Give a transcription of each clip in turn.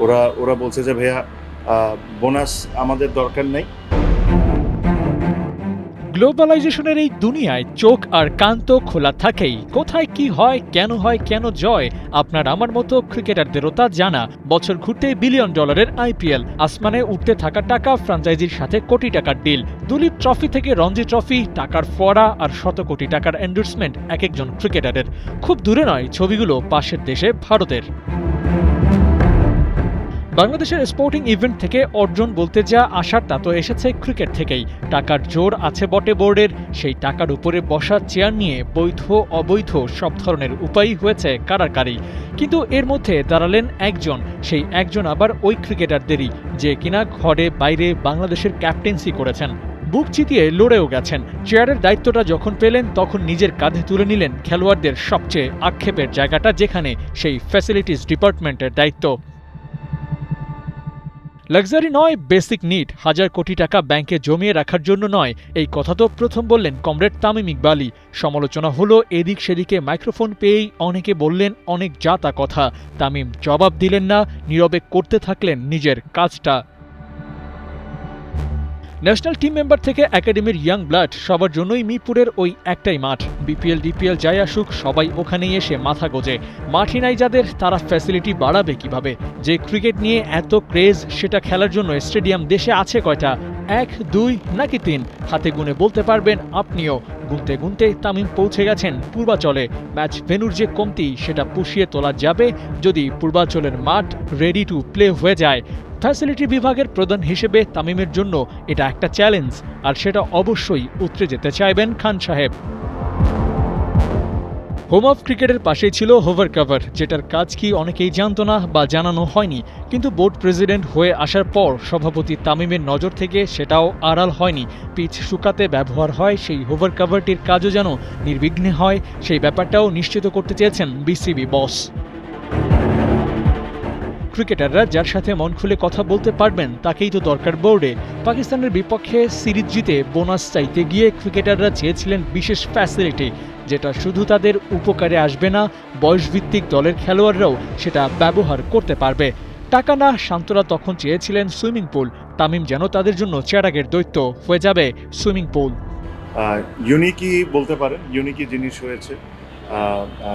ওরা ওরা বলছে যে ভাইয়া বোনাস আমাদের দরকার নেই। গ্লোবালাইজেশনের এই দুনিয়ায় চোখ আর কান তো খোলা থাকেই। কোথায় কি হয়, কেন জয়, আপনার আমার মতো ক্রিকেটারদেরও তা জানা। বছর ঘুরতে বিলিয়ন ডলারের আইপিএল, আসমানে উঠতে থাকা টাকা, ফ্র্যাঞ্চাইজির সাথে কোটি টাকার ডিল, দুলীপ ট্রফি থেকে রঞ্জি ট্রফি, টাকার ফোয়ারা আর শত কোটি টাকার এন্ডোর্সমেন্ট এক একজন ক্রিকেটারের। খুব দূরে নয় ছবিগুলো পাশের দেশে ভারতের। বাংলাদেশের স্পোর্টিং ইভেন্ট থেকে অর্জন বলতে যা আসার তা তো এসেছে ক্রিকেট থেকেই। টাকার জোর আছে বটে বোর্ডের, সেই টাকার উপরে বসার চেয়ার নিয়ে বৈধ অবৈধ সব ধরনের উপায়ই হয়েছে কারাকারি। কিন্তু এর মধ্যে দাঁড়ালেন একজন, সেই একজন আবার ওই ক্রিকেটারদেরই, যে কিনা ঘরে বাইরে বাংলাদেশের ক্যাপ্টেন্সি করেছেন, বুক চিতিয়ে লড়েও গেছেন। চেয়ারের দায়িত্বটা যখন পেলেন তখন নিজের কাঁধে তুলে নিলেন খেলোয়াড়দের সবচেয়ে আক্ষেপের জায়গাটা, যেখানে সেই ফ্যাসিলিটিস ডিপার্টমেন্টের দায়িত্ব। লাক্সারি নয়, বেসিক নিড, হাজার কোটি টাকা ব্যাংকে জমিয়ে রাখার জন্য নয়, এই কথা তো প্রথম বললেন কমরেড তামিম ইকবালই। সমালোচনা হলো এদিক সেদিকে, মাইক্রোফোন পেয়েই অনেকে বললেন অনেক যা তা কথা। তামিম জবাব দিলেন না, নীরবে করতে থাকলেন নিজের কাজটা। ন্যাশনাল টিম মেম্বার থেকে একাডেমির ইয়াং ব্লাড, সবার জন্যই মিরপুরের ওই একটাই মাঠ। বিপিএল ডিপিএল যাই আসুক, সবাই ওখানেই এসে মাথা গোজে। মাঠই নাই যাদের, তারা ফ্যাসিলিটি বাড়াবে কিভাবে? যে ক্রিকেট নিয়ে এত ক্রেজ, সেটা খেলার জন্য স্টেডিয়াম দেশে আছে কয়টা? 1, 2 নাকি 3? হাতে গুনে বলতে পারবেন আপনিও। গুনতে গুনতে তামিম পৌঁছে গেছেন পূর্বাচলে। ম্যাচ ভেন্যুর যে কমতি, সেটা পুষিয়ে তোলা যাবে যদি পূর্বাচলের মাঠ রেডি টু প্লে হয়ে যায়। ফ্যাসিলিটি বিভাগের প্রধান হিসেবে তামিমের জন্য এটা একটা চ্যালেঞ্জ, আর সেটা অবশ্যই উতরে যেতে চাইবেন খান সাহেব। হোম অফ ক্রিকেটের পাশেই ছিল হোভার কভার, যেটার কাজ কি অনেকেই জানত না বা জানানো হয়নি। কিন্তু বোর্ড প্রেসিডেন্ট হয়ে আসার পর সভাপতি তামিমের নজর থেকে সেটাও আড়াল হয়নি। পিচ শুকাতে ব্যবহার হয় সেই হোভার কভারটির কাজও যেন নির্বিঘ্নে হয়, সেই ব্যাপারটাও নিশ্চিত করতে চেয়েছেন বিসিবি বস। ক্রিকেটাররা যার সাথে মন খুলে কথা বলতে পারবেন তাকেই তো দরকার বোর্ডে। পাকিস্তানের বিপক্ষে সিরিজ জিতে বোনাস চাইতে গিয়ে ক্রিকেটাররা চেয়েছিলেন বিশেষ ফ্যাসিলিটি, যেটা শুধু তাদের উপকারে আসবে না, বয়সভিত্তিক দলের খেলোয়াড়রাও সেটা ব্যবহার করতে পারবে। টাকা না, শান্তরা তখন চেয়েছিলেন সুইমিং পুল। তামিম যেন তাদের জন্য চেরাগের দৈত্য হয়ে যাবে সুইমিং পুল। ইউনিকই বলতে পারেন, ইউনিকই জিনিস হয়েছে।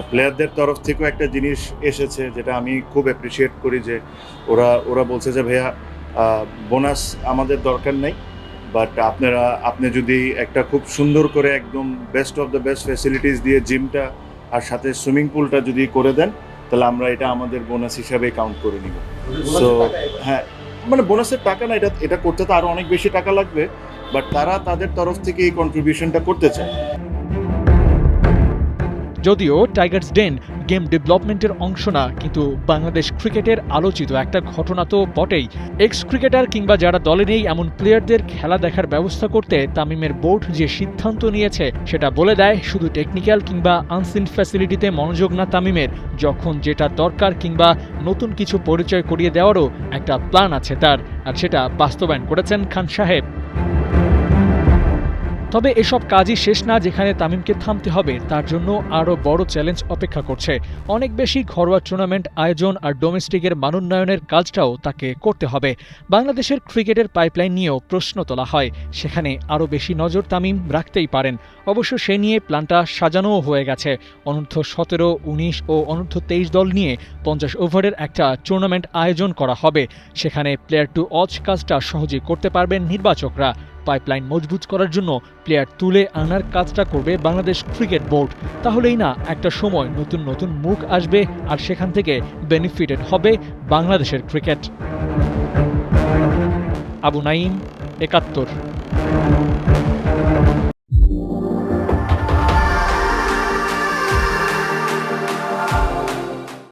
প্লেয়ারদের তরফ থেকেও একটা জিনিস এসেছে যেটা আমি খুব অ্যাপ্রিসিয়েট করি, যে ওরা বলছে যে ভাইয়া বোনাস আমাদের দরকার নেই, বাট আপনি যদি একটা খুব সুন্দর করে একদম best of the best facilities দিয়ে জিমটা আর সাথে সুইমিং পুলটা যদি করে দেন, তাহলে আমরা এটা আমাদের বোনাস হিসাবে কাউন্ট করে নিব। সো হ্যাঁ, মানে বোনাসের টাকা না, এটা করতে তো আরও অনেক বেশি টাকা লাগবে, বাট তারা তাদের তরফ থেকে এই কন্ট্রিবিউশনটা করতে চায়। যদিও টাইগার্স ডেন গেম ডেভেলপমেন্টের অংশ না, কিন্তু বাংলাদেশ ক্রিকেটের আলোচিত একটা ঘটনা তো বটেই। এক্স ক্রিকেটার কিংবা যারা দলে নেই এমন প্লেয়ারদের খেলা দেখার ব্যবস্থা করতে তামিমের বোর্ড যে সিদ্ধান্ত নিয়েছে, সেটা বলে দেয় শুধু টেকনিক্যাল কিংবা আনসিন ফ্যাসিলিটিতে মনোযোগ না তামিমের। যখন যেটা দরকার কিংবা নতুন কিছু পরিচয় করিয়ে দেওয়ারও একটা প্ল্যান আছে তার, আর সেটা বাস্তবায়ন করেছেন খান সাহেব। তবে এসব কাজই শেষ না, যেখানে তামিমকে থামতে হবে তার জন্য আরও বড় চ্যালেঞ্জ অপেক্ষা করছে। অনেক বেশি ঘরোয়া টুর্নামেন্ট আয়োজন আর ডোমেস্টিকের মানোন্নয়নের কাজটাও তাকে করতে হবে। বাংলাদেশের ক্রিকেটের পাইপলাইন নিয়েও প্রশ্ন তোলা হয়, সেখানে আরও বেশি নজর তামিম রাখতেই পারেন। অবশ্য সে নিয়ে প্ল্যানটা সাজানোও হয়ে গেছে। অনূর্ধ্ব 17, 19 ও অনূর্ধ্ব 23 দল নিয়ে 50 ওভারের একটা টুর্নামেন্ট আয়োজন করা হবে। সেখানে প্লেয়ার টু ওয়াচ কাজটা সহজেই করতে পারবেন নির্বাচকরা। পাইপলাইন মজবুত করার জন্য প্লেয়ার তুলে আনার কাজটা করবে বাংলাদেশ ক্রিকেট বোর্ড। তাহলেই না একটা সময় নতুন নতুন মুখ আসবে, আর সেখান থেকে বেনিফিটেড হবে বাংলাদেশের ক্রিকেট। আবু নাঈম, ৭১।